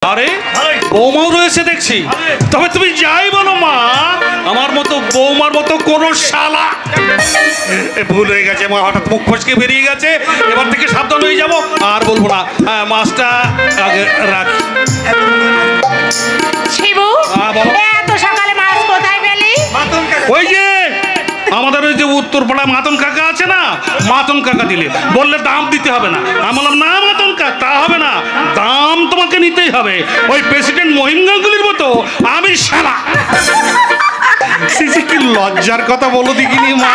আরে বৌমাও রয়েছে দেখছি। তবে তুমি যাই বলো মা, আমার মতো বৌমার মতো কোন শালা ভুল হয়ে গেছে মা, হঠাৎ মুখ ফসকে বেরিয়ে গেছে। এবার থেকে সাবধান হয়ে যাবো, আর বলবো না। মাছটা আগে রাখ। শিবু, এত সকালে মাছ কোথায় পেলি? ওই যে আমাদের ওই যে উত্তরপাড়া মাতন কাকা আছে না, মাতন কাকা দিলে বললে দাম দিতে হবে না। আমি বললাম না মাতন কাকা, তা হবে না, দাম তোমাকে নিতেই হবে। ওই প্রেসিডেন্ট মহিম গাঙ্গুলির মতো আমি শালা। কি লজ্জার কথা বলো দেখিনি মা।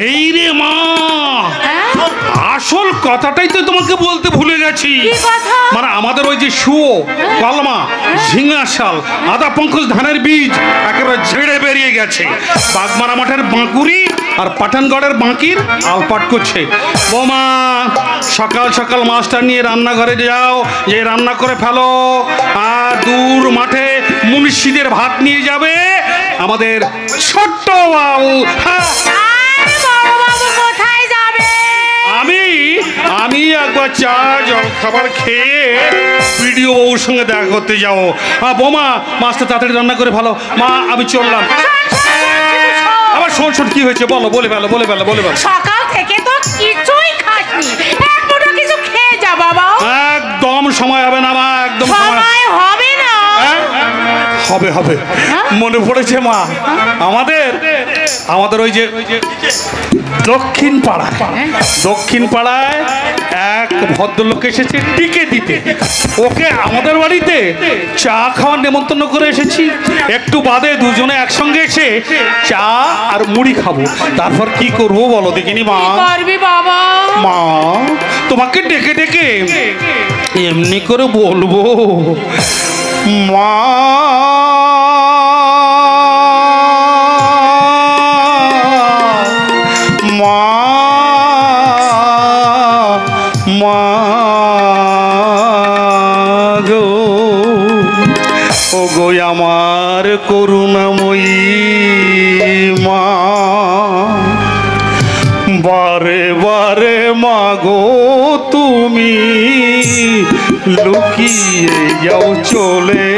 এই রে মা, আসল কথাটাই তো তোমাকে বলতে ভুলে গেছি। মানে আমাদের ওই যে শুয়ো, কলমা, ঝিঙা শাল, আদা পঙ্কজ ধানের বীজ একেবারে ঝেড়ে বেরিয়ে গেছে। বাগমারা মাঠের বাঁকুড়ি আর পাঠানগড়ের বাঁকির আলপাট করছে। বোমা সকাল সকাল মাছটা নিয়ে রান্নাঘরে যাও, যে রান্না করে ফেলো। আর দূর মাঠে মুন্সিদের ভাত নিয়ে যাবে আমাদের ছোট্ট বাবু। আমি একবার চা জল খাবার খেয়ে ভিডিও বাবুর সঙ্গে দেখা করতে যাবো। বোমা মাছটা তাড়াতাড়ি রান্না করে ভালো। মা আমি চললাম। আবার শোন শোন, কি হয়েছে বলো, বলে ফেলো বলে ফেলো বলে ফেলো। সকাল থেকে তো কিছুই খাসনি, এক মুঠো কিছু খেয়ে যা বাবা। একদম সময় হবে না মা, একদম সময় হবে না। হবে হবে, মনে পড়েছে মা, আমাদের ওই যে দক্ষিণ পাড়ায় এক ভদ্রলোক এসেছে টিকে দিতে। ওকে আমাদের বাড়িতে চা খাওয়ার নেমন্তন্ন করে এসেছি। একটু বাদে দুজনে একসঙ্গে এসে চা আর মুড়ি খাবো। তারপর কি করবো বলো দেখিনি মা। বাবা মা তোমাকে ডেকে ডেকে এমনি করে বলবো, মা মা মা গো, ও গো আমার করুণাময়ী মা, বারে বারে মাগো তুমি লুকিয়ে যাও চলে,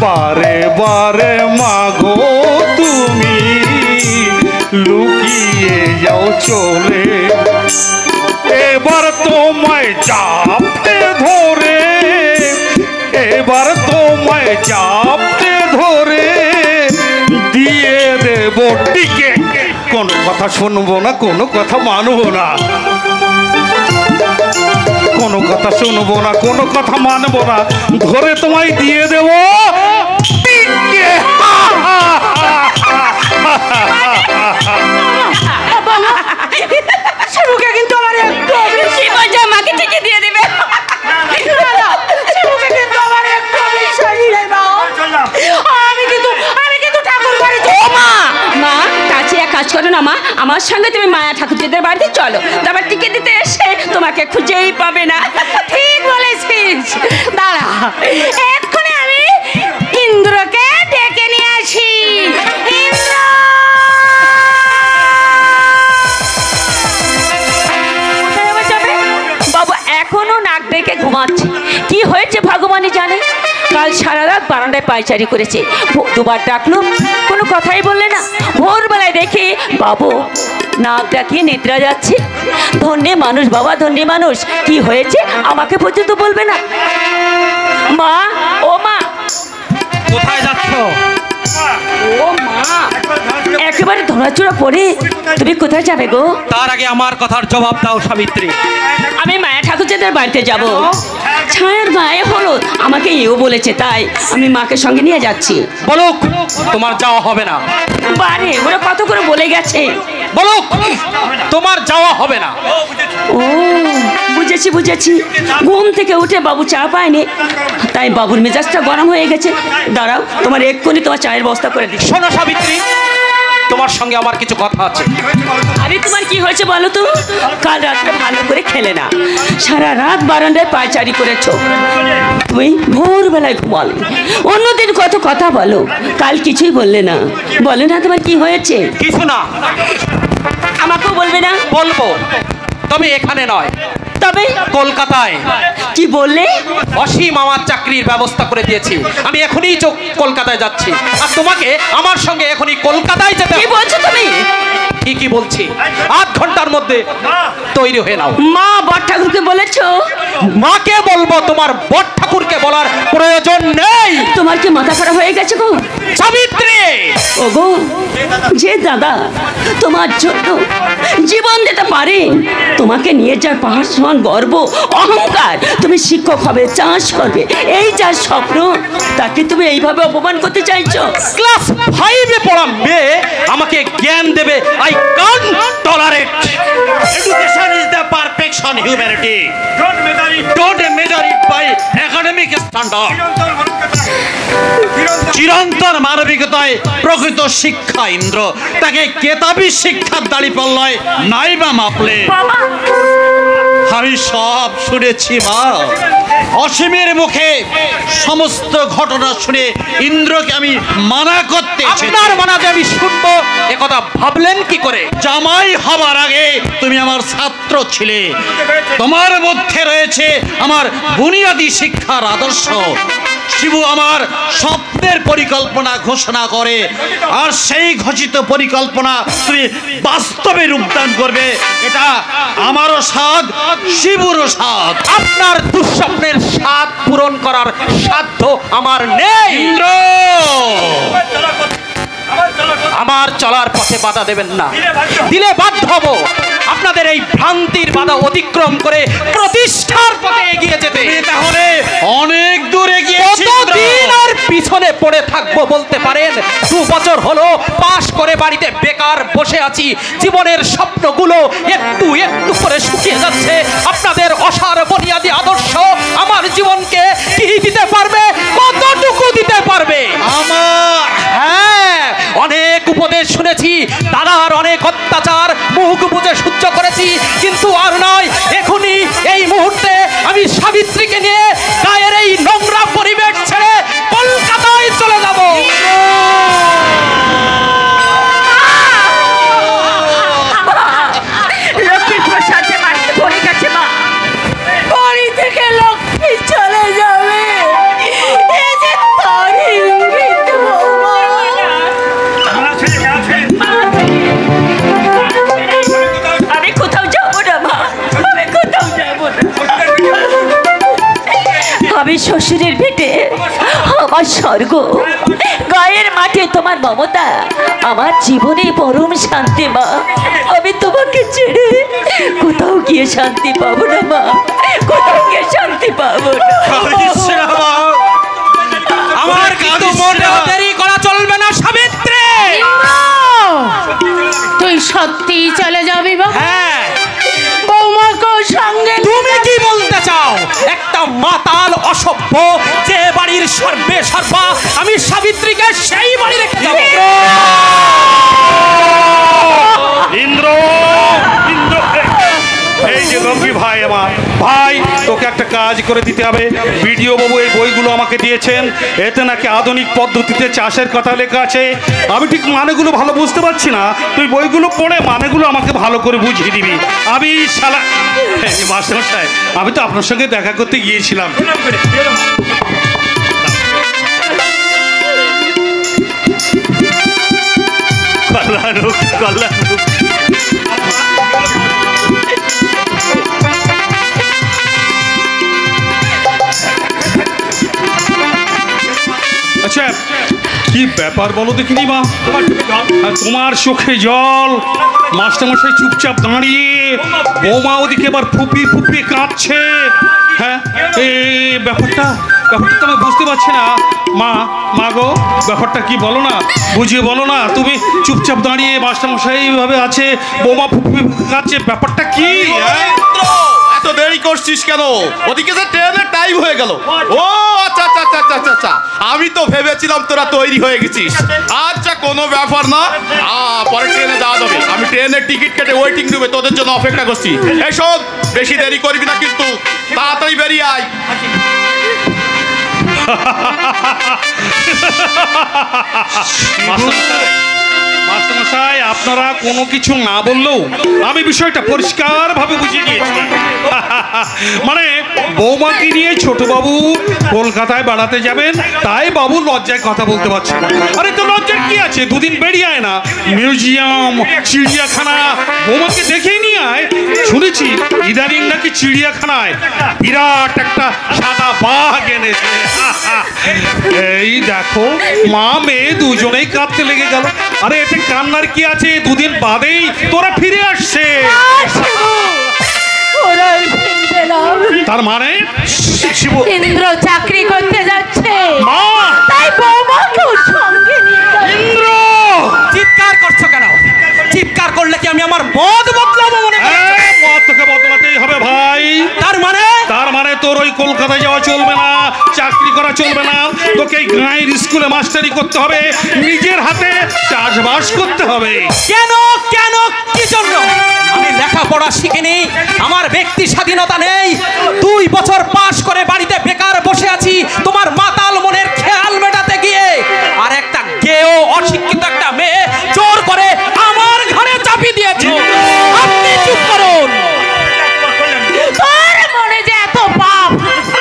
বারে বারে মাগো তুমি লুকিয়ে যাও চলে। এবার তোমায় চাপতে ধরে, এবার তোমায় চাপতে ধরে দিয়ে দেব টিকে। কোনো কথা শুনবো না, কোনো কথা মানবো না, কোনো কথা শুনবো না, কোনো কথা মানবো না, ধরে তোমায় দিয়ে দেব টিকে। শিবুকে কিন্তু আমার একটু মাকে টিকে দিয়ে দেবে। শিবুকে কিন্তু আমার একটু বিশ্বাস নেই মা। আমি কিন্তু ঠাকুর ঘরে মা মা কাছে এক কাজ করো না মা, আমার সঙ্গে তুমি মায়া ঠাকুরজিদের বাড়িতে চলো, তারপর টিকে দিতে এসে তোমাকে খুঁজেই পাবে না। ঠিক বলেছিস, দাঁড়া এক্ষুনি আমি ইন্দ্রকে ডেকে নিয়ে আসি। ইন্দ্র বাবু এখনো নাক ডেকে ঘুমাচ্ছে। কি হয়েছে ভগবানই জানে। কাল সারা রাত বারান্দায় পায়চারি করেছে, দুবার ডাকলো কোনো কথাই বললে না। ভোরবেলায় দেখি বাবু নাক ডাকিয়ে নিদ্রা যাচ্ছে। ধন্যে মানুষ বাবা, ধন্যে মানুষ। কি হয়েছে আমাকে পর্যন্ত বলবে না। মা ও মা, কোথায় যাচ্ছ? ও মা, একেবারে ধরাচুরা পড়ে তুমি কোথায় যাবে গো? তার আগে আমার কথার জবাব দাও সাবিত্রী। আমি মায়া ঠাকুরজাদের বাড়িতে যাব। ছায়ার গায়ে হলুদ আমাকে এও বলেছে, তাই আমি মাকে সঙ্গে নিয়ে যাচ্ছি। বলুক তোমার যাওয়া হবে না। বারে ওরা কত করে বলে গেছে। বলুক তোমার যাওয়া হবে না। ও বুঝেছি বুঝেছি, ঘুম থেকে উঠে বাবু চা পায়নি, তাই বাবুর মেজাজটা গরম হয়ে গেছে। দাঁড়াও তোমার এক্ষুনি তোমার চায়ের ব্যবস্থা করে দিই। শোনো সাবিত্রী, তোমার সঙ্গে আমার কিছু কথা আছে। আরে তোমার কি হয়েছে বলো তো? কাল রাত্রে ভালো করে খেলে না, সারা রাত বারান্দায় পায়চারি করেছো, তুমি ভোরবেলায় ঘুমালে। অন্যদিন কত কথা বলো, কাল কিছুই বললে না। বলে না তোমার কি হয়েছে? কিছু না। আমাকেও বলবে না? বলবো, তবে এখানে নয়। তবে কলকাতায় কি বললে? অসীম আমার চাকরির ব্যবস্থা করে দিয়েছি। আমি এখনই কলকাতায় যাচ্ছি, আর তোমাকে আমার সঙ্গে এখনই কলকাতায় যেতে কি হবে। বলছো তুমি? কি বলছি, 8 ঘন্টার মধ্যে তৈরি হয়ে নাও। মা বড় ঠাকুরকে বলেছো? মাকে বলবো, তোমার বড় ঠাকুরকে বলার প্রয়োজন নেই। তোমার কি মাথা খারাপ হয়ে গেছে গো সাবিত্রী? ওগো, যে দাদা তোমার জন্য জীবন দিতে পারে, তোমাকে নিয়ে যার পাহাড় সমান গর্ব অহংকার, তুমি শিক্ষক হবে, চাষ করবে, এই যার স্বপ্ন, তাকে তুমি এইভাবে অপমান করতে চাইছো? ক্লাস 5-এ পড়া মেয়ে আমাকে জ্ঞান দেবে, I can't tolerate. Education is the perfection humanity. Don't measure it by academic standard. চিরন্তন মানবিকতায় প্রকৃত শিক্ষা ইন্দ্র, তাকে কেতাবি শিক্ষার দাড়ি পাল্লায় নাই বা মাপলে। আমি সব শুনেছি মা, অসীমের মুখে সমস্ত ঘটনা শুনে ইন্দ্রকে আমি মানা করতে এসেছি। আপনার মানাতে আমি শুনবো এ কথা ভাবলেন কি করে? জামাই হবার আগে তুমি আমার ছাত্র ছিলে, তোমার মধ্যে রয়েছে আমার বুনিয়াদী শিক্ষার আদর্শ। শিবু আমার স্বপ্নের পরিকল্পনা ঘোষণা করে, আর সেই ঘোষিত পরিকল্পনা তুমি বাস্তবে রূপদান করবে, এটা আমারও স্বাদ, শিবুরও স্বাদ। আপনার দুঃস্বপ্নের স্বাদ পূরণ করার সাধ্য আমার নেই। ইন্দ্র, আমার চলার পথে বাধা দেবেন না, দিলে বাধ্য হব আপনাদের এই ভ্রান্তির বাধা অতিক্রম করে প্রতিষ্ঠার পথে এগিয়ে যেতে। তাহলে অনেক দূর এগিয়েছি। কতদিন আর পিছনে পড়ে থাকবো বলতে পারেন? 2 বছর হলো পাশ করে বাড়িতে বেকার বসে আছি। জীবনের স্বপ্নগুলো একটু একটু করে শুকিয়ে যাচ্ছে। আপনাদের অসার বুনিয়াদী আদর্শ আমার জীবনকে কি দিতে পারবে? কতটুকু দিতে পারবে? আমার হ্যাঁ, অনেক উপদেশ শুনেছি, দাদার অনেক অত্যাচার মুখ বুজে সহ্য করেছি, কিন্তু আর নয়। এখনই এই মুহূর্তে আমি সাবিত্রীকে নিয়ে গায়ের এই নোংরা পরিবেশ ছেড়ে কলকাতায় চলে যাব। লক্ষ্মীর প্রসাদে বাড়িতে পড়ে গেছে মা। বাড়ি থেকে লক্ষ্মী চলে যাবে, এ যে তার ইঙ্গিত বৌমা। আমি কোথাও যাবো না মা, আমি কোথাও যাবো না। আমি শ্বশুরের ভিটে আমার স্বর্গ, গায়ের মাঠে তোমার মমতা আমার জীবনে পরম শান্তি মা। আমি তোমাকে ছেড়ে কোথাও গিয়ে শান্তি পাবো না মা, কোথাও গিয়ে শান্তি পাবো না। আমার কিন্তু মোটেও দেরি করা চলবে না সাবিত্রী। তুই সত্যি চলে যাবি বাবা? হ্যাঁ, বৌমাকে সঙ্গে তুমি কি বলতে চাও? একটা মাতাল অসভ্য যে বাড়ির সর্বে সর্বা, আমি সাবিত্রীকে সেই বাড়ি রেখে যাব? ইন্দ্র, ইন্দ্র, এই যে লক্ষ্মী ভাই, আমার ভাই, তোকে একটা কাজ করে দিতে হবে। বিডিও বাবু এই বইগুলো আমাকে দিয়েছেন, এতে নাকি আধুনিক পদ্ধতিতে চাষের কথা লেখা আছে। আমি ঠিক মানেগুলো ভালো বুঝতে পারছি না, তুই বইগুলো পড়ে মানেগুলো আমাকে ভালো করে বুঝিয়ে দিবি। আমি শালা মাস্টারমশাই, আমি তো আপনার সঙ্গে দেখা করতে গিয়েছিলাম। কল্যাণ হোক, কল্যাণ হোক। আচ্ছা, কি ব্যাপার বলো দেখিনি মা? তোমার চোখে জল, মাস্টারমশাই চুপচাপ দাঁড়িয়ে, বৌমা ওদিকে এবার ফুপিয়ে ফুপিয়ে কাঁদছে। হ্যাঁ, এই ব্যাপারটা ব্যাপারটা তো আমি বুঝতে পারছি না। মা গো, ব্যাপারটা কি বলো না, বুঝিয়ে বলো না। তুমি চুপচাপ দাঁড়িয়ে, মাস্টারমশাই এইভাবে আছে, বৌমা ফুপিয়ে কাঁদছে, ব্যাপারটা কি? এত দেরি করছিস কেন? ওদিকে যে ট্রেনের টাইম হয়ে গেল। ও আচ্ছা আচ্ছা আচ্ছা আচ্ছা আচ্ছা, আমি তো ভেবেছিলাম তোরা তৈরি হয়ে গেছিস। আচ্ছা, কোনো ব্যাপার না, পরে ট্রেনে যাওয়া যাবে। আমি ট্রেনের টিকিট কেটে ওয়েটিং রুমে তোদের জন্য অপেক্ষা করছি। এই শোন, বেশি দেরি করবি না কিন্তু, তাড়াতাড়ি বেরিয়ে আয়। মাস্টারমশাই, মাস্টারমশাই, আপনারা কোনো কিছু না বললেও আমি বিষয়টা পরিষ্কার ভাবে বুঝিয়ে দিয়েছি। মানে বৌমাকে নিয়ে ছোট বাবু কলকাতায় বেড়াতে যাবেন, তাই বাবু লজ্জায় কথা বলতে পারছে না। আরে তো লজ্জার কি আছে, দুদিন বেরিয়ে আয় না, মিউজিয়াম, চিড়িয়াখানা, বৌমাকে দেখেই নিয়ে আয়। শুনেছি ইদানিং নাকি চিড়িয়াখানায় বিরাট একটা সাদা বাঘ এনেছে। এই দেখো, মা মেয়ে দুজনেই কাঁদতে লেগে গেল। আরে এতে কান্নার কি আছে, দুদিন বাদেই তোরা ফিরে আসছে। তার মানে ইন্দ্র চাকরি করতে যাচ্ছে, মা, তাই বৌমাকেও সঙ্গে নিয়ে যাবে। ইন্দ্র, চিৎকার করছো কেন? চিৎকার করলে কি আমি আমার মত বদলাবো মনে করছো? মত তোকে বদলাতেই হবে ভাই। তার মানে তোর ওই কলকাতায় যাওয়া চলবে না, চাকরি করা চলবে না, তোকে এই গাঁয়ের স্কুলে মাস্টারি করতে হবে, নিজের হাতে চাষবাস করতে হবে। কেন কেন কি জন্য? আমি লেখাপড়া শিখিনি, আমার ব্যক্তি স্বাধীনতা নেই। 2 বছর পাশ করে বাড়িতে বেকার বসে আছি তোমার মাতাল মনের খেয়াল মেটাতে গিয়ে। আর একটা গেও অশিক্ষিত একটা মেয়ে জোর করে আমার ঘরে চাপিয়ে দিয়েছে। আপনি চুপ করুন। তোর মনে যে এত পাপ,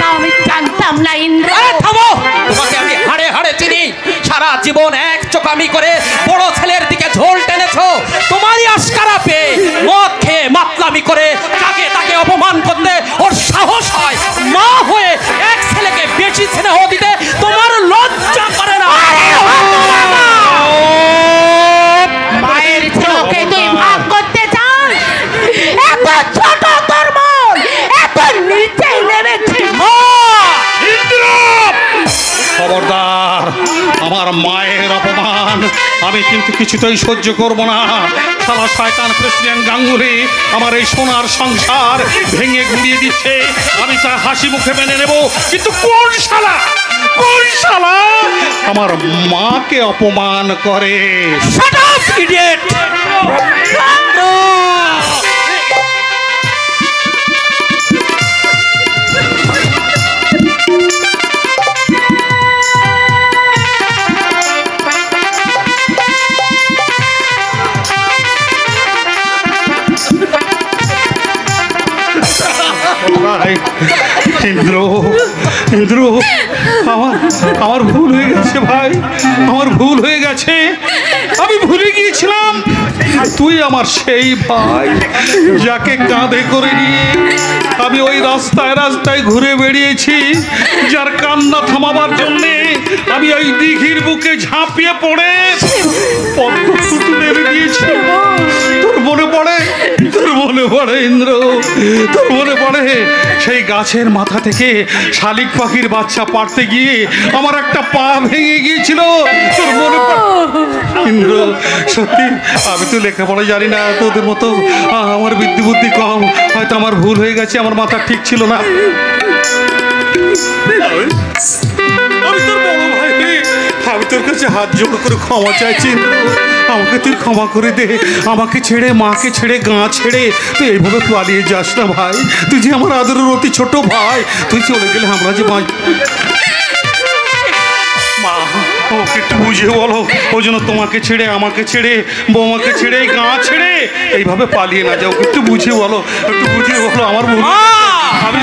তা আমি জানতাম না ইন্দ্র। আরে থামো, তোমাকে আমি হাড়ে হাড়ে চিনি। সারা জীবন এক চোখামি করে বড় ছেলের দিকে ঝোল টেনেছো। তোমারই আশকারা পেয়ে মদ খেয়ে মাতলামি করে তাকে তাকে অপমান করতে ওর সাহস হয়। মা হয়ে এক ছেলেকে বেশি স্নেহ দিতে তোমার লজ্জা করে না? মায়ের ছেলেকে তুই ভাগ করতে চাস? এত ছোট তোর মন, এত নিচে নেমেছে। খবরদার, আমার মায়ের অপমান আমি কিন্তু কিছুতেই সহ্য করব না। শালা শয়তান প্রেসিডেন্ট গাঙ্গুলি আমার এই সোনার সংসার ভেঙে গুড়িয়ে দিচ্ছে, আমি তা হাসি মুখে মেনে নেব। কিন্তু কোন শালা আমার মাকে অপমান করে? Shut up, idiot! Indra, Indra, আমার ভুল হয়ে গেছে ভাই, আমার ভুল হয়ে গেছে। আমি ভুলে গিয়েছিলাম তুই আমার সেই ভাই যাকে কাঁধে করে নিয়ে আমি ওই রাস্তায় রাস্তায় ঘুরে বেরিয়েছি, যার কান্না থামাবার জন্যে আমি ওই দিঘির বুকে ঝাঁপিয়ে পড়ে পদ্ম তুলে দিয়েছি। তোর মনে পড়ে? তোর মনে পড়ে ইন্দ্র? তোর মনে পড়ে সেই গাছের মাথা থেকে শালিক পাখির বাচ্চা পাড়তে গিয়ে আমার একটা পা ভেঙে গিয়েছিল? তোর মনে পড়ে ইন্দ্র? সত্যি আমি তো লেখাপড়া জানি না তোদের মতো, আমার বুদ্ধি কম, হয়তো আমার ভুল হয়ে গেছে, আমার মাথা ঠিক ছিল না। আমি তোর বড় ভাই, আমি তোর কাছে হাত জোড় করে ক্ষমা চাইছি। আমাকে তুই ক্ষমা করে দে, আমাকে ছেড়ে, মাকে ছেড়ে, গাঁ ছেড়ে তুই এইভাবে পালিয়ে যাস না ভাই। তুই যে আমার আদরের অতি ছোট ভাই, তুই চলে গেলে আমরা যে মা, ওকে একটু বুঝিয়ে বলো, ওই জন্য তোমাকে ছেড়ে, আমাকে ছেড়ে, বৌমাকে ছেড়ে, গাঁ ছেড়ে এইভাবে পালিয়ে না যাও। একটু বুঝিয়ে বলো, একটু বুঝিয়ে বলো আমার ভুল। আমি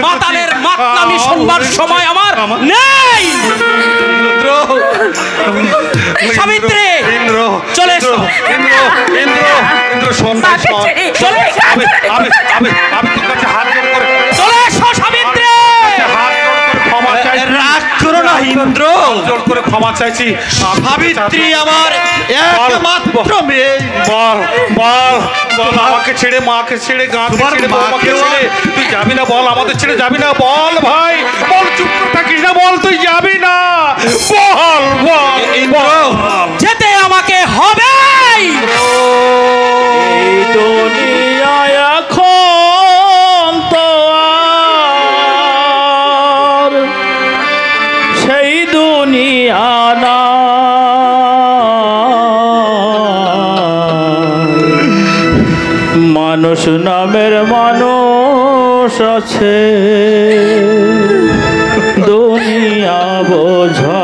মাতালের মাতলামি শুনবার সময় আমার নেই। সাবিত্রী, ইন্দ্র, চলে এসো। ইন্দ্র, ইন্দ্র, ইন্দ্র, শোন, চলে এসো। আমি তোর কাছে হাত জোড় করে, চলে এসো সাবিত্রী। হাত জোড় করে ক্ষমা চাইছি। রাগ করো না ইন্দ্র, জোড় করে ক্ষমা চাইছি। সাবিত্রী আমার একমাত্র মেয়ে। বল বল বল, আমাকে ছেড়ে, মাকে ছেড়ে, গাঁকে ছেড়ে, বৌমাকে ছেড়ে তুই যাবি না? বল, আমাদের ছেড়ে যাবি না? বল ভাই, বল, চুপ করে থাকিস না, বল তুই যাবি না? বল বল বল। যেতে আমাকে হবে। এই দুনিয়ায় এখন তো আর সেই দুনিয়া না, মানুষ নামের মানুষ আছে, দুনিয়া বোঝা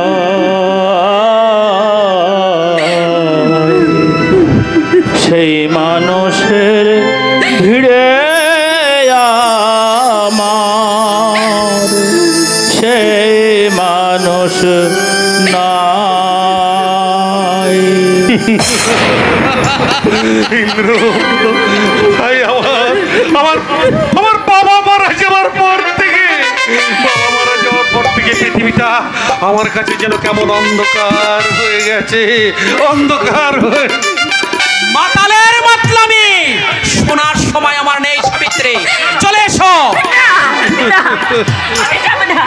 মানুষ নাই। ইন্দ্র ভাই, আমার আমার বাবা মারা যাওয়ার পর থেকে পৃথিবীটা আমার কাছে যেন কেমন অন্ধকার হয়ে গেছে, অন্ধকার হয়ে। মাতালের মাতলামি শোনার সময় আমার নেই সাবিত্রী, চলে এসো। না, আমি যাবো না।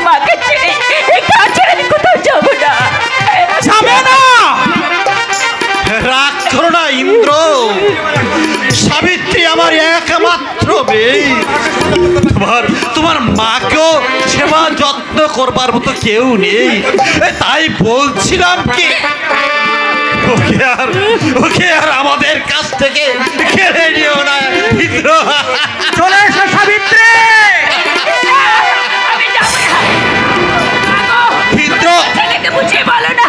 মাকে ছেড়ে এই গাছ ছেড়ে আমি কোথাও যাবো না। যাবে না? রাগ করো না ইন্দ্র, সাবিত্রী আমার একমাত্র মেয়ে। তোমার মাকেও সেবা যত্ন করবার মতো কেউ নেই, তাই বলছিলাম কি ওকে আর আমাদের কাছ থেকে কেড়ে নিও না ইন্দ্র। চলে এসো সাবিত্রী। আমি যাবো না। ইন্দ্র, ছেলেকে বুঝিয়ে বলো না।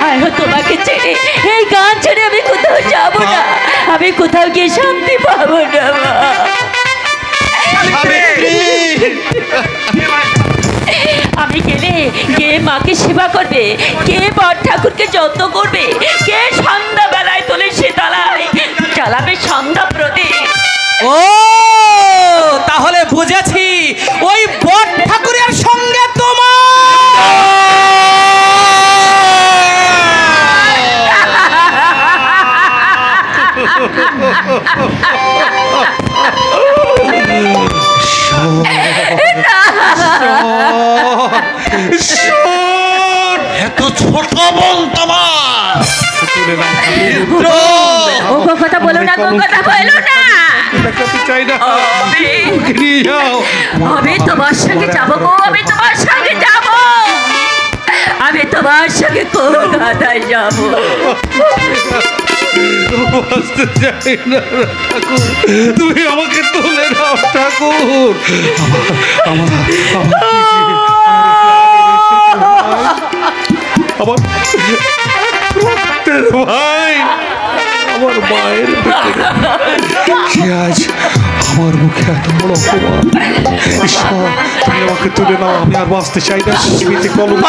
আর তোমাকে ছেড়ে এই গান ছেড়ে আমি কোথাও যাবো না। আমি কোথাও গিয়ে শান্তি পাবো না। সাবিত্রী, আমি গেলে কে মাকে সেবা করবে, কে বর ঠাকুরকে যত্ন করবে, কে সন্ধ্যা বেলায় তুলসী তলায় জ্বালাবে সন্ধ্যা প্রদীপ। ও তাহলে বুঝেছি, ওই বট ঠাকুরের সঙ্গে তোমার এত ছোট বোন তোমার। ইন্দ্র, ও কথা বলো না, কথা বলো না। চাই না, নিয়ে যাও। আমি তোমার সঙ্গে যাবো গো, আমি তোমার সঙ্গে যাবো। আমি তোমার সঙ্গে কলকাতায় যাবো। বাঁচতে চাই না ঠাকুর, তুমি আমাকে তুলে দাও ঠাকুর। আমার রক্তের ভাই, আমার মায়ের পেটে আজ আমার মুখে এত বড় অপমান। ঈশ্বর, তুমি আমাকে তুলে নাও, আমি আর বাঁচতে চাই না পৃথিবীতে। কলম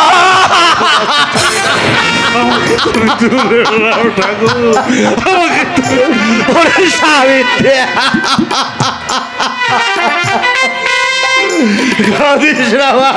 আমাকে তুমি তুলে নাও ঠাকুর, আমাকে ওরে সাবিত্রী, কাঁদিস না মা।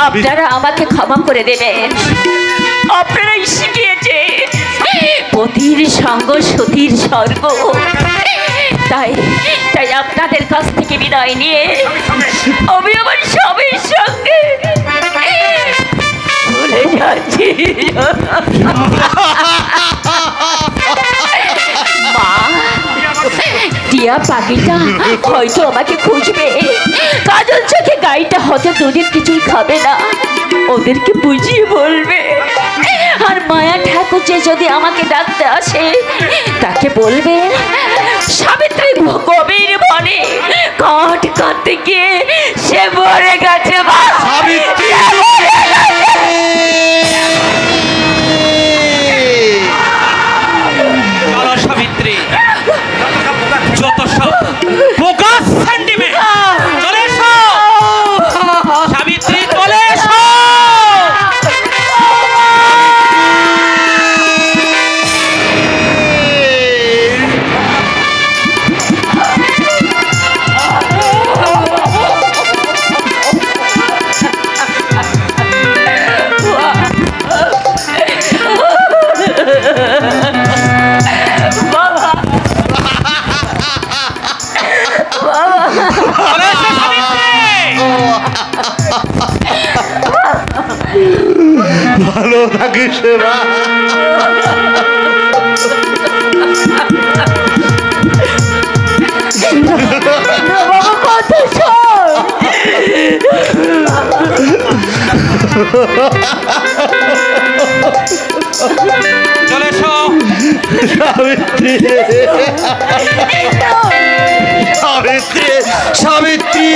আপনারা আমাকে ক্ষমা করে দেবেন। আপনারাই শিখিয়েছেন পতির সঙ্গ সতীর স্বর্গ। তাই তাই আপনাদের কাছ থেকে বিদায় নিয়ে আমি আমার স্বামীর সঙ্গে চলে যাচ্ছি। মা, টিয়া পাখিটা হয়তো আমাকে খুঁজবে। কাজল চোখে গাইটা হয়তো দুদিন কিছুই খাবে না, ওদেরকে বুঝিয়ে বলবে। আর মায়া ঠাকুর যে যদি আমাকে ডাকতে আসে, তাকে বলবে সাবিত্রী কবির বনে কাঠ কাটতে গিয়ে সে মরে গেছে। সাবিত্রী, যত সব বোকা সেন্টিমেন্ট, চলে এসো সাবিত্রী, চলে এসো। ভালো থাকিস মা। চলে এসো। সাবিত্রী সাবিত্রী সাবিত্রী